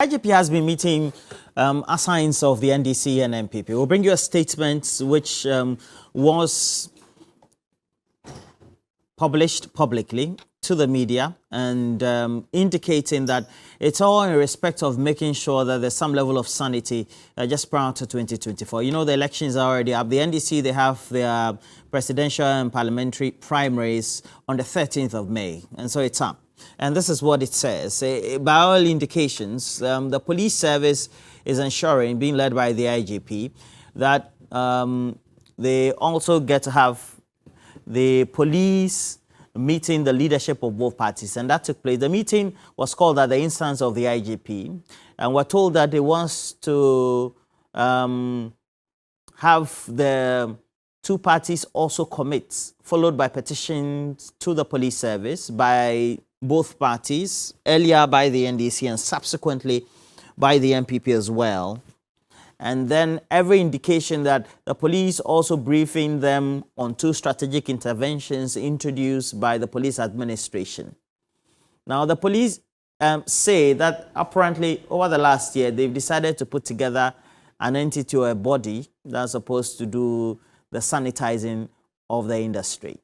IGP has been meeting assigns of the NDC and MPP. We'll bring you a statement which was published publicly to the media and indicating that it's all in respect of making sure that there's some level of sanity just prior to 2024. You know, the elections are already up. The NDC, they have their presidential and parliamentary primaries on the 13th of May, and so it's up. And this is what it says. By all indications, the police service is ensuring, being led by the IGP, that they also get to have the police meeting the leadership of both parties. And that took place. The meeting was called at the instance of the IGP. And we're told that they want to have the two parties also commit, followed by petitions to the police service by both parties, earlier by the NDC and subsequently by the MPP as well. And then every indication that the police also briefing them on two strategic interventions introduced by the police administration. Now, the police say that apparently over the last year, they've decided to put together an entity or a body that's supposed to do the sanitizing of the industry.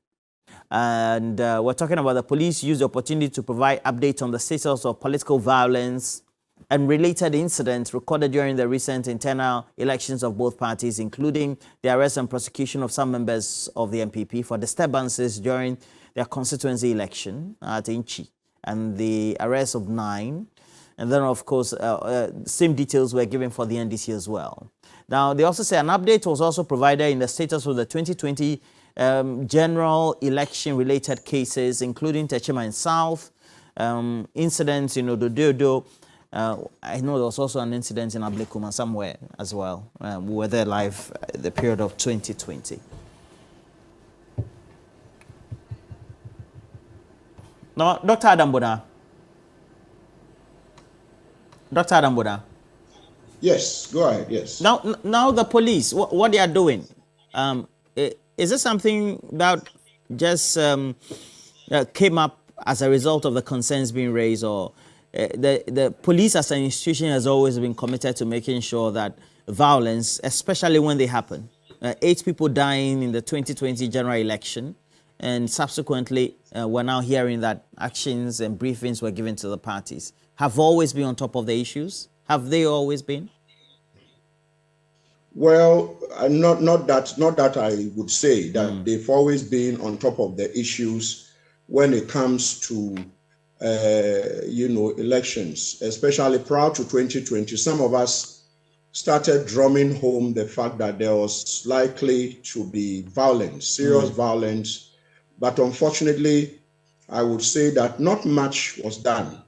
And we're talking about the police use the opportunity to provide updates on the status of political violence and related incidents recorded during the recent internal elections of both parties, including the arrest and prosecution of some members of the MPP for disturbances during their constituency election at Inchi, and the arrest of 9. And then, of course, same details were given for the NDC as well. Now, they also say an update was also provided in the status of the 2020 general election-related cases, including Techima in South, incidents in Odododo. I know there was also an incident in Ablekuma somewhere as well. We were there live at the period of 2020. Now, Dr. Adamboda. Dr. Adamboda. Yes, go ahead, yes. Now the police, what they are doing, is this something that just came up as a result of the concerns being raised, or the police as an institution has always been committed to making sure that violence, especially when they happen, 8 people dying in the 2020 general election, and subsequently we're now hearing that actions and briefings were given to the parties, have always been on top of the issues? Have they always been? Well, not that I would say that they've always been on top of the issues when it comes to elections, especially prior to 2020. Some of us started drumming home the fact that there was likely to be violence, serious violence, but unfortunately, I would say that not much was done.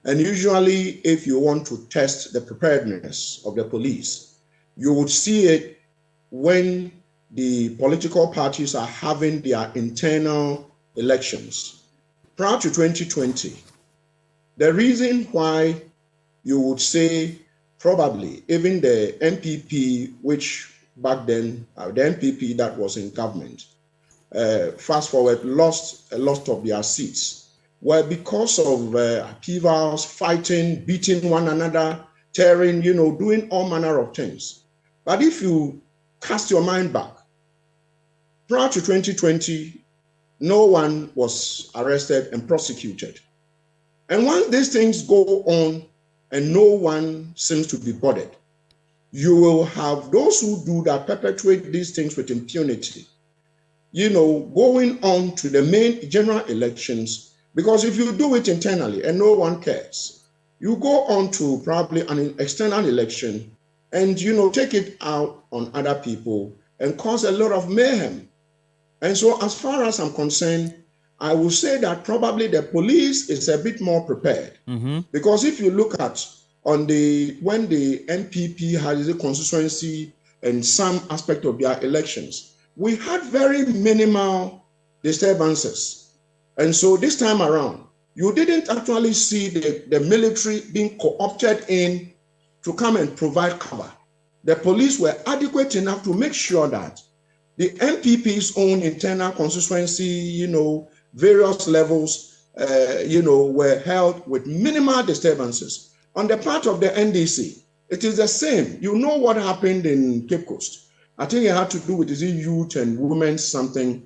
And usually, if you want to test the preparedness of the police, you would see it when the political parties are having their internal elections. Prior to 2020, the reason why you would say probably even the MPP, which back then, the MPP that was in government, fast forward, lost a lot of their seats, were because of upheavals, fighting, beating one another, tearing, doing all manner of things. But if you cast your mind back, prior to 2020, no one was arrested and prosecuted. And once these things go on and no one seems to be bothered, you will have those who do that, perpetuate these things with impunity, going on to the main general elections. Because if you do it internally and no one cares, you go on to probably an external election and, take it out on other people and cause a lot of mayhem. And so as far as I'm concerned, I will say that probably the police is a bit more prepared. Because if you look at when the MPP had the constituency and some aspect of their elections, we had very minimal disturbances. And so this time around, you didn't actually see the military being co-opted in to come and provide cover. The police were adequate enough to make sure that the MPP's own internal constituency, various levels, were held with minimal disturbances. On the part of the NDC, it is the same. You know what happened in Cape Coast. I think it had to do with the youth and women something.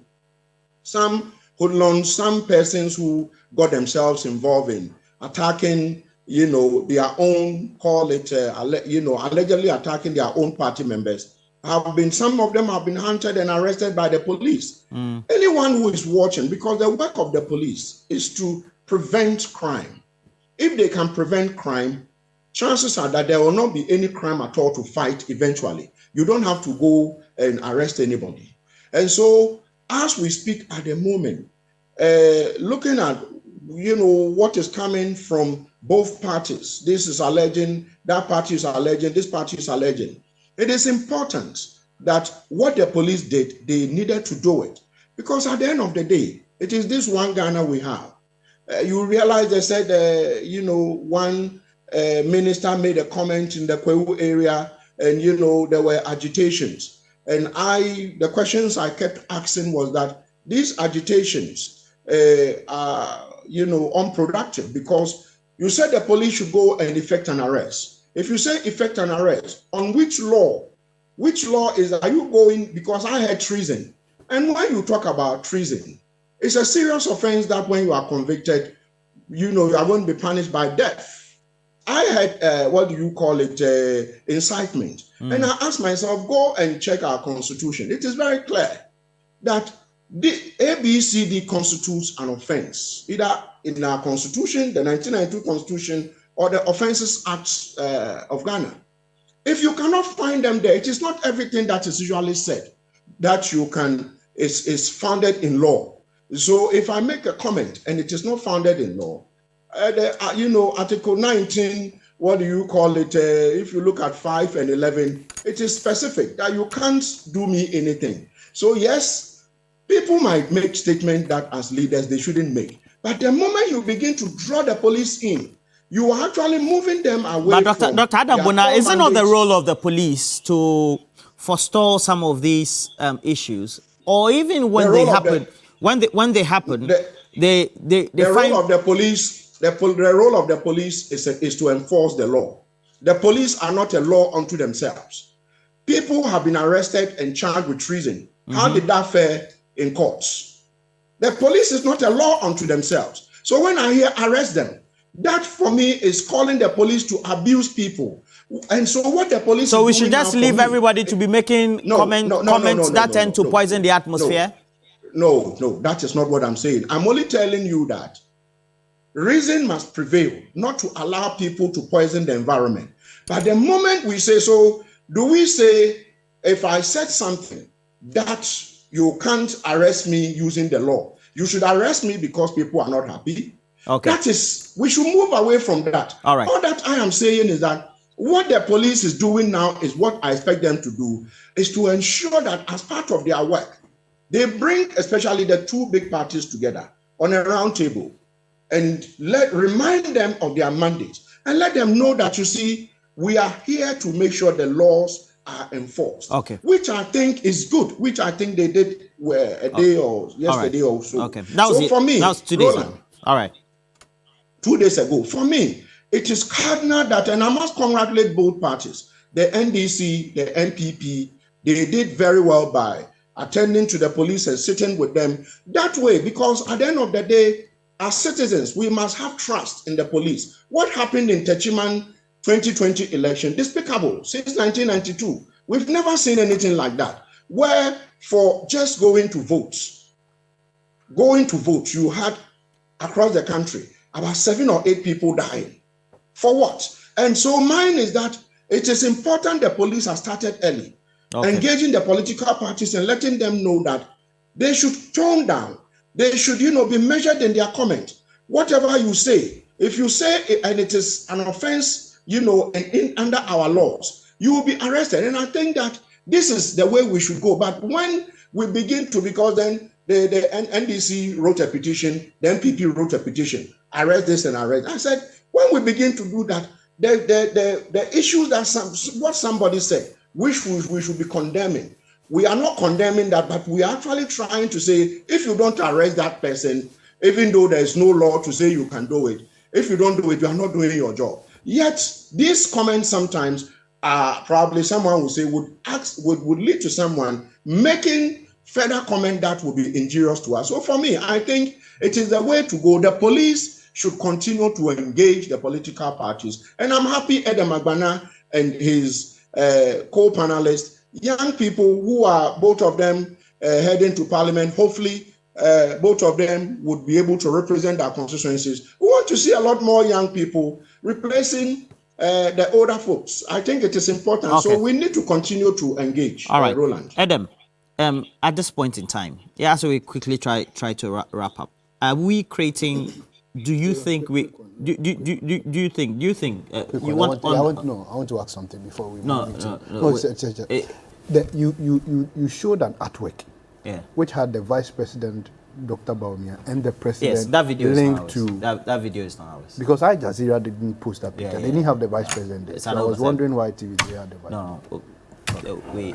Some hoodlums, some persons who got themselves involved in attacking, their own, allegedly attacking their own party members. Some of them have been hunted and arrested by the police. Anyone who is watching, because the work of the police is to prevent crime. If they can prevent crime, chances are that there will not be any crime at all to fight eventually. You don't have to go and arrest anybody. And so, as we speak at the moment, looking at, what is coming from both parties, this is alleging, that party is alleging, this party is alleging. It is important that what the police did, they needed to do it. Because at the end of the day, it is this one Ghana we have. You realize they said, one minister made a comment in the Kwewu area, and, there were agitations. And the questions I kept asking was that these agitations are, unproductive, because you said the police should go and effect an arrest. If you say effect an arrest, on which law? Which law are you going? Because I had treason. And when you talk about treason, it's a serious offense that when you are convicted, you are going to be punished by death. I had, incitement. And I asked myself, go and check our constitution. It is very clear that the ABCD constitutes an offense, either in our constitution, the 1992 constitution, or the Offences Act of Ghana. If you cannot find them there, it is not everything that is usually said that you can is founded in law. So if I make a comment and it is not founded in law, Article 19, if you look at 5 and 11, it is specific that you can't do me anything. So yes, people might make statements that as leaders they shouldn't make. But the moment you begin to draw the police in, you are actually moving them away. But Dr. Adambona, isn't it the role of the police to forestall some of these issues, or even when they happen? When they happen, the role of the police. The role of the police is to enforce the law. The police are not a law unto themselves. People have been arrested and charged with treason. How did that fare in courts? The police is not a law unto themselves. So when I hear arrest them, that for me is calling the police to abuse people. And so what the police So we should just leave everybody to be making comments that tend to poison the atmosphere? No, that is not what I'm saying. I'm only telling you that reason must prevail, not to allow people to poison the environment. But the moment we say so, do we say, if I said something that you can't arrest me using the law, you should arrest me because people are not happy? Okay. That is, we should move away from that. All right. All that I am saying is that what the police is doing now is what I expect them to do, is to ensure that as part of their work, they bring especially the two big parties together on a round table and remind them of their mandate and let them know that, you see, we are here to make sure the laws are enforced. Okay. Which I think is good, which I think they did a day or yesterday or so. Okay. For me, that was 2 days ago. All right. 2 days ago. For me, it is cardinal that, and I must congratulate both parties, the NDC, the NPP, they did very well by attending to the police and sitting with them that way, because at the end of the day, as citizens, we must have trust in the police. What happened in Techiman 2020 election, despicable, since 1992. We've never seen anything like that, where for just going to vote, you had across the country about 7 or 8 people dying. For what? And so mine is that it is important the police have started early, engaging the political parties and letting them know that they should tone down. They should, be measured in their comment. Whatever you say, if you say it, and it is an offense, and under our laws, you will be arrested. And I think that this is the way we should go. But when we begin to, because then the NDC wrote a petition, the MPP wrote a petition, arrest this and arrest. I said, when we begin to do that, the issues that what somebody said, which we should be condemning. We are not condemning that, but we are actually trying to say, if you don't arrest that person, even though there is no law to say you can do it, if you don't do it, you are not doing your job. Yet these comments sometimes are probably someone would say would lead to someone making further comment that would be injurious to us. So for me, I think it is the way to go. The police should continue to engage the political parties. And I'm happy Edem Agbana and his co-panelists, young people who are both of them heading to parliament, hopefully both of them would be able to represent our constituencies. We want to see a lot more young people replacing the older folks. I think it is important. Okay. So we need to continue to engage. All right, Roland. Adam, at this point in time, yeah, so we quickly try to wrap up. Are we creating? Do you think we? Do you think? You want? I want to ask something before we. No. You showed an artwork, Yeah. which had the Vice President, Dr. Baumia, and the President Yes, that video linked is not to. ours. That video is not ours. Because Al Jazeera didn't post that picture. Yeah, They didn't have the Vice President there. It's So an I was oversight. wondering why TV3 had the Vice. No. We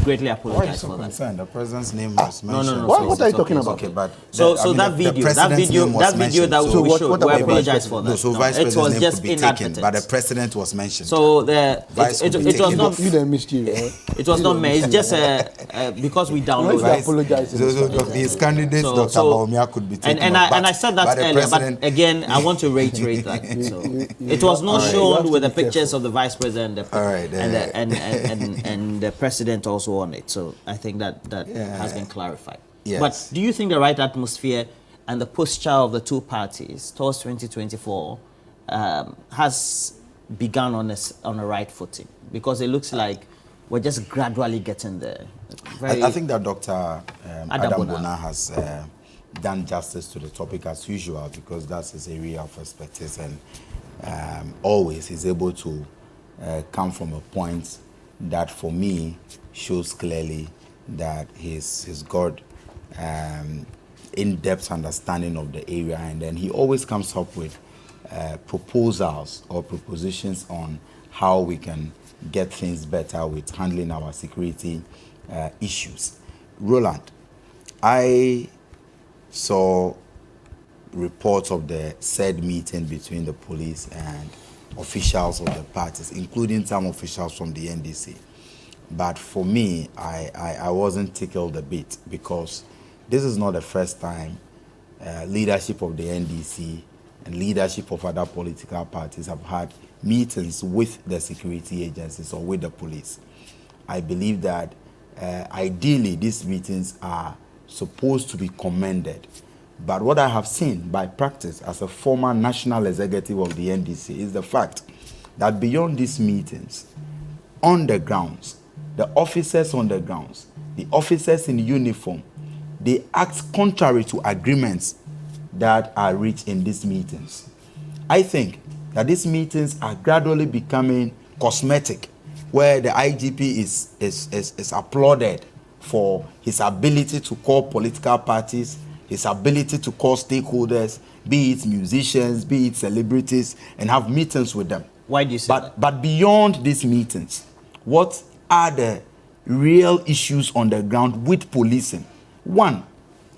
greatly Why are you apologize so for that. concerned? The president's name was mentioned. no. What are you talking about? Okay, but So I mean, that the video president's name was that video that mentioned. we what showed, about we the apologize Vice for that. No, so Vice it President's was name just could be taken, inadvertent. but the president was mentioned. So Vice it could be was taken not. off. You didn't mischief, It was not me. It's just because we Why downloaded. is apologizing? So his candidate, Dr. Baumia, could be taken and off. I said that earlier, but again, I want to reiterate that. So it was not You shown have with to the be pictures careful. of the vice president and the president also on it. So I think that has been clarified. Yes. But do you think the right atmosphere and the posture of the two parties towards 2024 has begun on a right footing? Because it looks like we're just gradually getting there. I think that Dr. Adam Bona Bona has done justice to the topic as usual, because that's his area of expertise, and always he's able to come from a point that for me shows clearly that he's got in-depth understanding of the area, and then he always comes up with proposals or propositions on how we can get things better with handling our security issues. Roland, I saw reports of the said meeting between the police and officials of the parties, including some officials from the NDC. But for me, I wasn't tickled a bit, because this is not the first time leadership of the NDC and leadership of other political parties have had meetings with the security agencies or with the police. I believe that ideally these meetings are supposed to be commended. But what I have seen by practice as a former national executive of the NDC is the fact that beyond these meetings, on the grounds, the officers on the grounds, the officers in uniform, they act contrary to agreements that are reached in these meetings. I think that these meetings are gradually becoming cosmetic, where the IGP is applauded for his ability to call political parties, his ability to call stakeholders, be it musicians, be it celebrities, and have meetings with them. Why do you say that? But beyond these meetings, what are the real issues on the ground with policing? One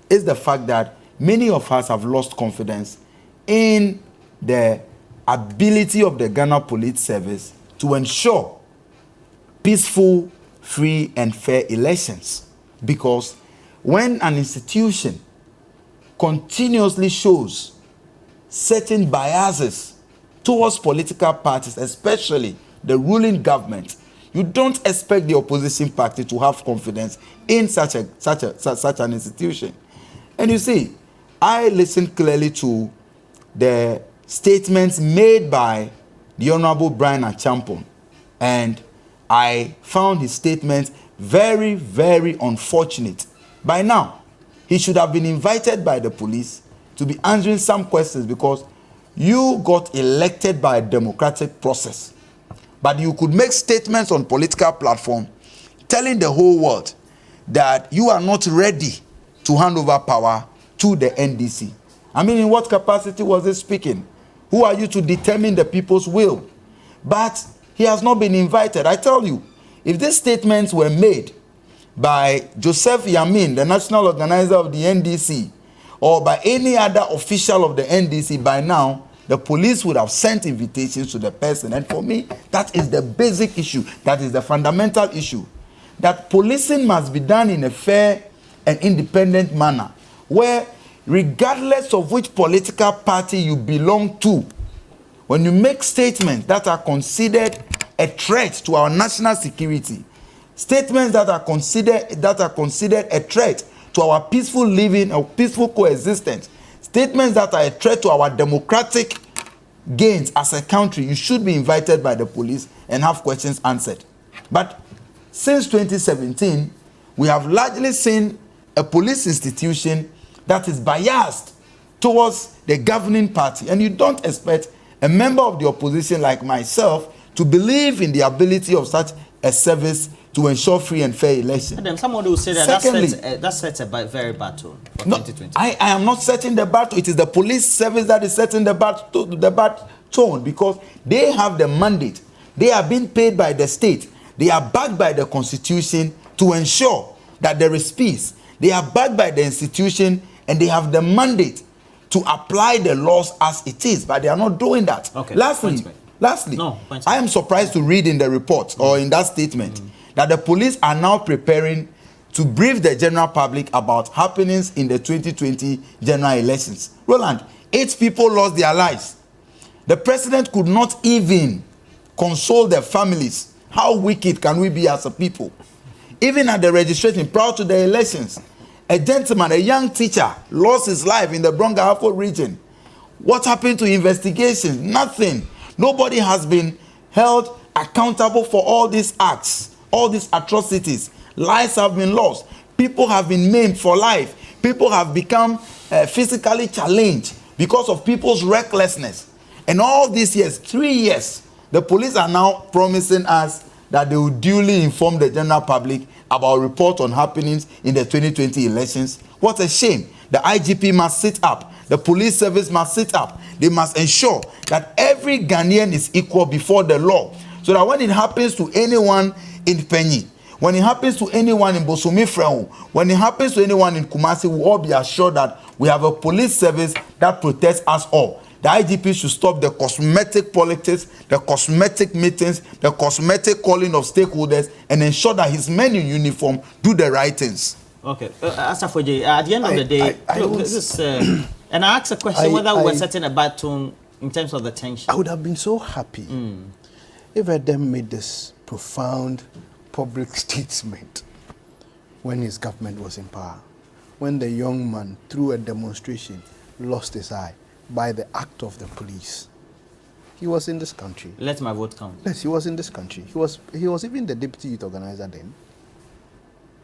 is the fact that many of us have lost confidence in the ability of the Ghana Police Service to ensure peaceful, free, and fair elections. Because when an institution continuously shows certain biases towards political parties, especially the ruling government, you don't expect the opposition party to have confidence in such an institution. And you see, I listened clearly to the statements made by the Honorable Brian Achampon, and I found his statements very, very unfortunate. By now, he should have been invited by the police to be answering some questions, because you got elected by a democratic process. But you could make statements on political platform telling the whole world that you are not ready to hand over power to the NDC. I mean, in what capacity was he speaking? Who are you to determine the people's will? But he has not been invited. I tell you, if these statements were made by Joseph Yamin, the national organizer of the NDC, or by any other official of the NDC, by now, the police would have sent invitations to the person. And for me, that is the basic issue. That is the fundamental issue. That policing must be done in a fair and independent manner, where regardless of which political party you belong to, when you make statements that are considered a threat to our national security, statements that are considered a threat to our peaceful living or peaceful coexistence, statements that are a threat to our democratic gains as a country, you should be invited by the police and have questions answered. But since 2017, we have largely seen a police institution that is biased towards the governing party. And you don't expect a member of the opposition like myself to believe in the ability of such a service to ensure free and fair elections. And then somebody will say that that sets a very bad tone for 2020. I am not setting the bad tone. It is the police service that is setting the bad tone, because they have the mandate. They are being paid by the state. They are backed by the constitution to ensure that there is peace. They are backed by the institution and they have the mandate to apply the laws as it is, but they are not doing that. Okay. Lastly, I am surprised to read in the report or in that statement that the police are now preparing to brief the general public about happenings in the 2020 general elections. Roland, 8 people lost their lives. The president could not even console their families. How wicked can we be as a people? Even at the registration prior to the elections, a gentleman, a young teacher, lost his life in the Brong-Ahafo region. What happened to investigations? Nothing. Nobody has been held accountable for all these acts, all these atrocities. Lives have been lost. People have been maimed for life. People have become physically challenged because of people's recklessness. And all these years, 3 years, the police are now promising us that they will duly inform the general public about reports on happenings in the 2020 elections. What a shame. The IGP must sit up. The police service must sit up. They must ensure that every Ghanaian is equal before the law, so that when it happens to anyone in Penyi, when it happens to anyone in Bosomi Freo, when it happens to anyone in Kumasi, we will all be assured that we have a police service that protects us all. The IGP should stop the cosmetic politics, the cosmetic meetings, the cosmetic calling of stakeholders, and ensure that his men in uniform do the right things. Okay. Asafoje, at the end of the day, and I asked a question whether we were setting a bad tone in terms of the tension. I would have been so happy if Adam made this profound public statement when his government was in power, when the young man, through a demonstration, lost his eye by the act of the police. He was in this country. Let my vote count. Yes, he was in this country. He was even the deputy youth organizer then.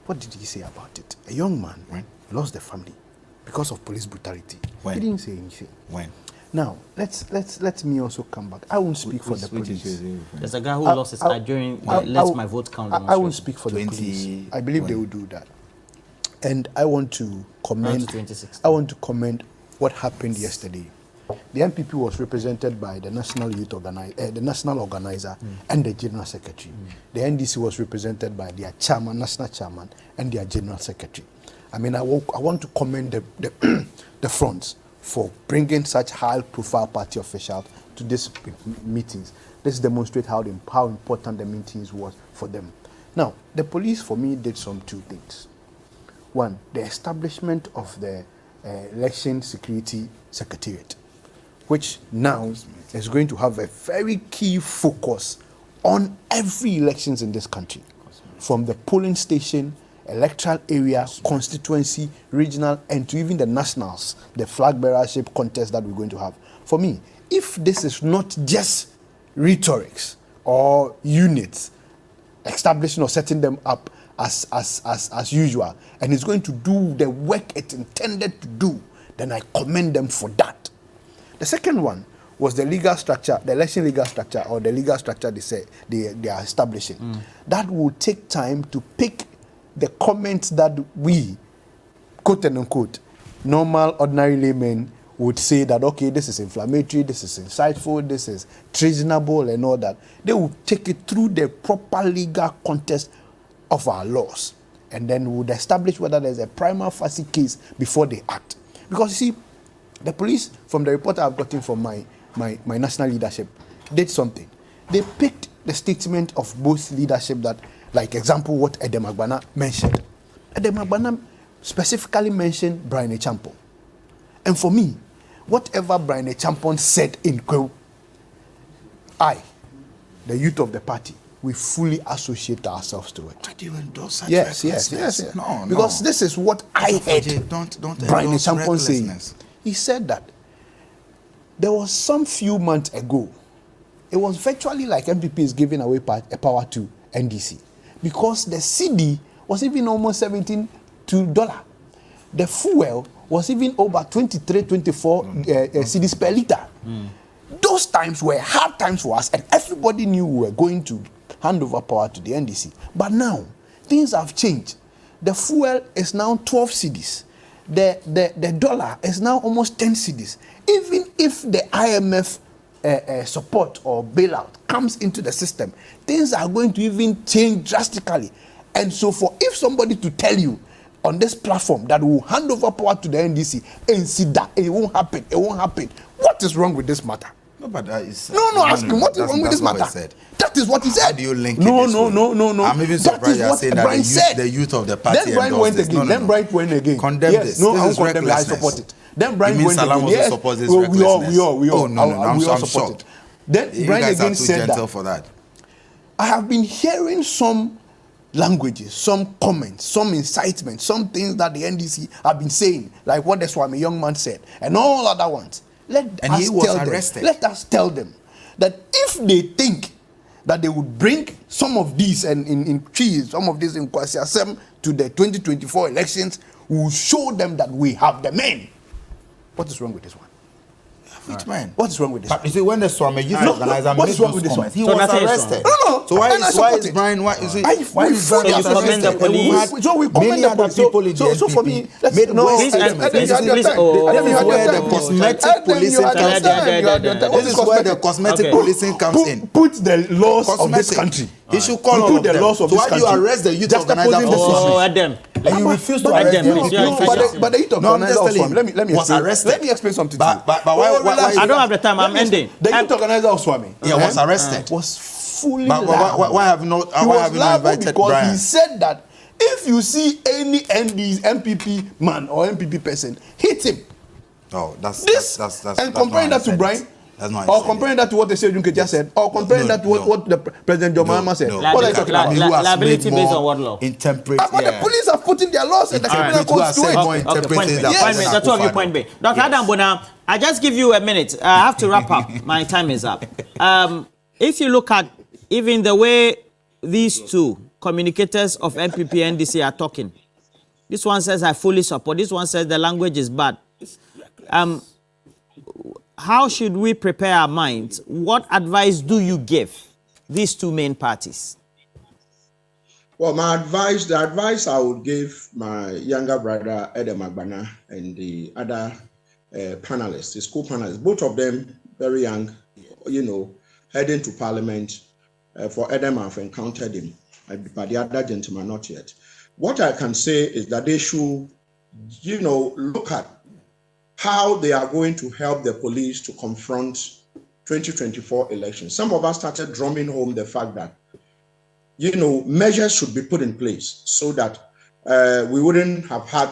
What did he say about it? A young man lost the family because of police brutality. He didn't say anything. When? Now, let me also come back. I won't speak for the police. There's a guy who lost his eye during Let My Vote Count demonstration. I won't speak for the police. I believe they will do that. And I want to commend what happened yesterday. The NPP was represented by the national organizer and the general secretary. The NDC was represented by their chairman, national chairman, and their general secretary. I mean, I want to commend the fronts for bringing such high-profile party officials to these meetings. Let's demonstrate how important the meetings was for them. Now, the police, for me, did two things. One, the establishment of the Election Security Secretariat, which now is going to have a very key focus on every elections in this country, from the polling station, electoral area, constituency, regional, and to even the nationals, the flag bearership contest that we're going to have. For me, if this is not just rhetorics or units, establishing or setting them up as usual, and it's going to do the work it intended to do, then I commend them for that. The second one was the legal structure, the election legal structure, or the legal structure they are establishing. That will take time to pick the comments that we, quote and unquote, normal, ordinary laymen would say that, okay, this is inflammatory, this is insightful, this is treasonable, and all that. They will take it through the proper legal context of our laws, and then would establish whether there's a prima facie case before they act. Because you see, the police, from the report I've gotten from my my national leadership did something. They picked the statement of both leadership that, like example, what Edem Agbana mentioned. Edem Agbana specifically mentioned Brian Echampon. And for me, whatever Brian Echampon said in Kwewu, I, the youth of the party, we fully associate ourselves to it. Why do you endorse such Yes. No, because this is what I heard don't Brian endorse Echampon saying. recklessness. He said that there was some few months ago, it was virtually like MPP is giving away power to NDC because the CD was even almost $17 to $1. The fuel was even over 23, 24 cedis per liter. Those times were hard times for us, and everybody knew we were going to hand over power to the NDC. But now, things have changed. The fuel is now 12 cedis. The dollar is now almost 10 cedis. Even if the IMF support or bailout comes into the system, things are going to even change drastically. And so if somebody to tell you on this platform that will hand over power to the NDC and see that it won't happen, what is wrong with this matter? No, but that is... Ask him, what is wrong with this matter? That is what he said. How do you link it No. I'm even surprised you are saying that the youth of the party then Brian went again. Then Brian went again. Condemn this. No, This I is won't condemn it. I recklessness. support it. Then Brian You mean went Salam again. also Yes, supports this we all recklessness? we all I'm support shocked. it. Then You Brian guys are again too said gentle that for that. I have been hearing some languages, some comments, some incitement, some things that the NDC have been saying, like what the Swami young man said, and all other ones. Let us tell them that if they think that they would bring some of these and some of these in Kwasi to the 2024 elections, we will show them that we have the men. What is wrong with this one? Which man? What is wrong with this But one? you see, when the Swami youth organizer what made is wrong those with this comments, one? he So was nothing is arrested. No. So why And I is support it. Brian? Why is Brian you comment the police. Many other people in the So for me, NPP made worse Please, statements. please, This please, is where the cosmetic policing comes in. This is where the cosmetic policing comes in. Put the laws of this Cosmetic. country. He should call all Put of the them. laws of So this why do you country. arrest the youth Just organizer opposing for the Oh, suicide? Adam. And you refuse to But arrest them, them. please, you are infectious. But the youth No, I'm organizer just of telling Swami, you, let me was explain. arrested. Let me explain something to you. But why? I don't have the time. I'm ending. The youth organizer of Swami Was arrested. was fully But liable. why have you not? He Why was have you not liable invited because Brian? he said that if you see any MPP man or MPP person, hit him. Oh, that's And comparing that to Brian, That's not or comparing that to what the Sejun just said, or comparing that to what the President John Mahama said. What are you talking about? Liability based on what law? Interpret. But the police have put in their laws and the criminal codes to it. Point B. That's what you point B. Dr. Adam Bona, I just give you a minute. I have to wrap up. My time is up. If you look at even the way these two communicators of MPP and NDC are talking, this one says I fully support. This one says the language is bad. How should we prepare our minds? What advice do you give these two main parties? Well, the advice I would give my younger brother, Edem Agbana, and the other panelists, the school panelists, both of them very young, heading to parliament. For Edem, I've encountered him, but the other gentleman, not yet. What I can say is that they should, look at how they are going to help the police to confront 2024 elections. Some of us started drumming home the fact that, measures should be put in place so that we wouldn't have had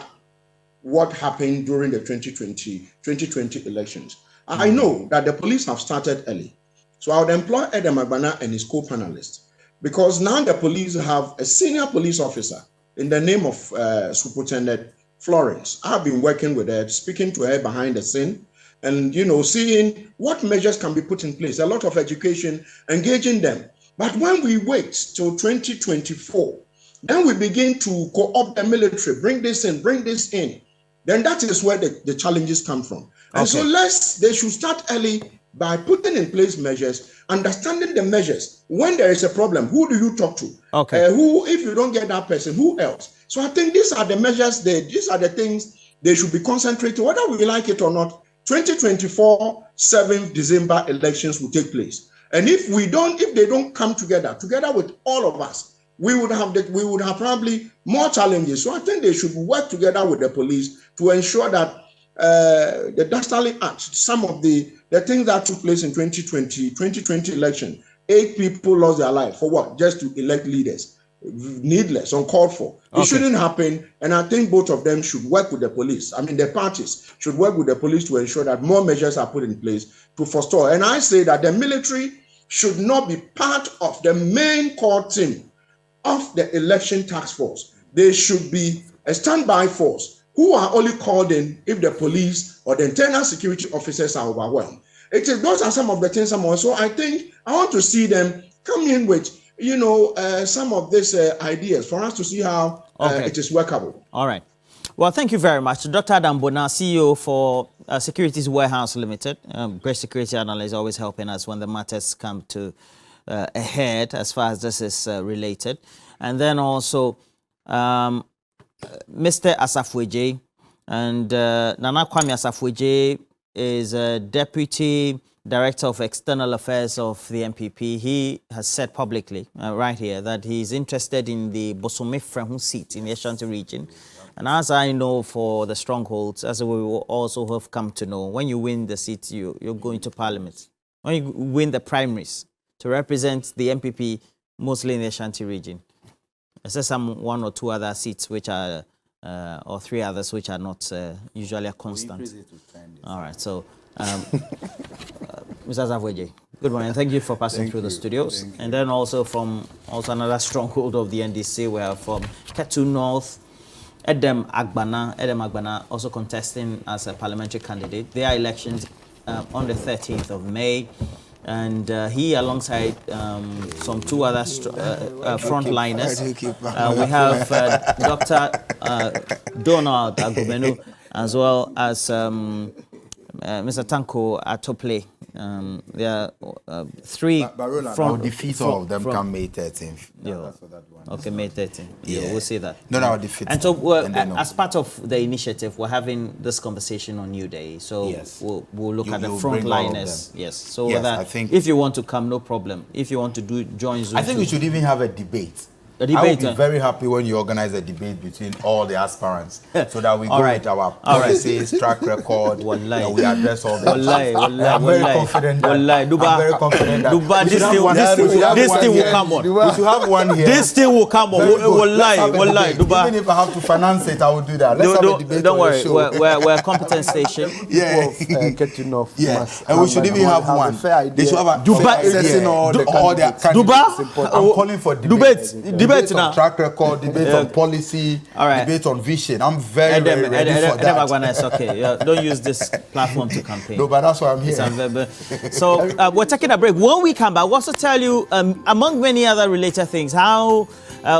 what happened during the 2020 elections. I know that the police have started early. So I would employ Edem Agbana and his co-panelists, because now the police have a senior police officer in the name of Superintendent Florence. I've been working with her, speaking to her behind the scene, and seeing what measures can be put in place. A lot of education, engaging them. But when we wait till 2024, then we begin to co-opt the military, bring this in. Then that is where the challenges come from. And so they should start early by putting in place measures, understanding the measures. When there is a problem, who do you talk to? Who, if you don't get that person, who else? So I think these are the measures, these are the things they should be concentrating, whether we like it or not. 2024, 7th December elections will take place. And if they don't come together with all of us, we would have probably more challenges. So I think they should work together with the police to ensure that the Dastardly Act, some of the the things that took place in 2020 election, 8 people lost their life for what? Just to elect leaders. Needless, uncalled for. It shouldn't happen, and I think both of them should work with the police. I mean, the parties should work with the police to ensure that more measures are put in place to forestall. And I say that the military should not be part of the main core team of the election task force. They should be a standby force who are only called in if the police or the internal security officers are overwhelmed. Those are some of the things I'm also, I think I want to see them come in with, some of these ideas for us to see how it is workable. All right. Well, thank you very much. Dr. Adam Bona, CEO for Securities Warehouse Limited. Great security analyst, always helping us when the matters come to a head as far as this is related. And then also Mr. Asafweje. And Nana Kwame Asafweje is a Deputy Director of External Affairs of the MPP. He has said publicly, right here, that he's interested in the Bosome Frehu seat in the Ashanti region. And as I know for the strongholds, as we will also have come to know, when you win the seat, you're going to Parliament. When you win the primaries to represent the MPP, mostly in the Ashanti region. There's some 1 or 2 other seats which are, or 3 others which are not usually a constant. All right, so Mr. Zavweje, good morning. Thank you for passing through the studios. And then also from another stronghold of the NDC, we are from Ketu North, Edem Agbana also contesting as a parliamentary candidate. There are elections on the 13th of May. And he, alongside some 2 other frontliners, we have Dr. Donald Agubenu, as well as Mr. Tanko Atople. There are 3 I'll defeat all of them come May 13th. Yeah. Okay, May 13th. Yeah, we'll see that. No, I'll defeat and so, as part of the initiative, we're having this conversation on New Day. So yes. we'll look at the frontliners. Yes. So yes, that I think if you want to come, no problem. If you want to join Zoom, I think we should even have a debate. A debate. I would be very happy when you organize a debate between all the aspirants so that we go with our policies, track record, and we address all the issues. I'm very confident that this thing will come on. We should have one here. This thing will come on. Even if I have to finance it, I will do that. Let's have a debate. Don't worry, we're a competent station. Yeah. And we should even have one. They should have a I'm calling for debate now. Track record, debate on policy, debate on vision. I'm very ready for that. Okay. Don't use this platform to campaign. No, but that's why I'm here. So we're taking a break. When we come back, we'll also tell you, among many other related things, how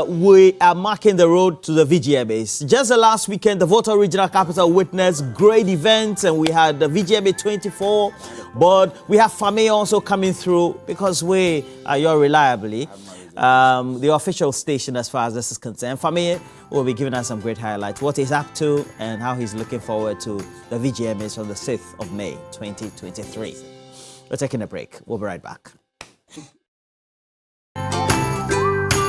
we are marking the road to the VGMAs. Just the last weekend, the Volta Regional Capital witnessed great events, and we had the VGMA 24, but we have FAME also coming through because we are your reliably. The official station as far as this is concerned. FAME will be giving us some great highlights, what he's up to and how he's looking forward to the VGMAs on the 6th of May 2023. We're taking a break. We'll be right back.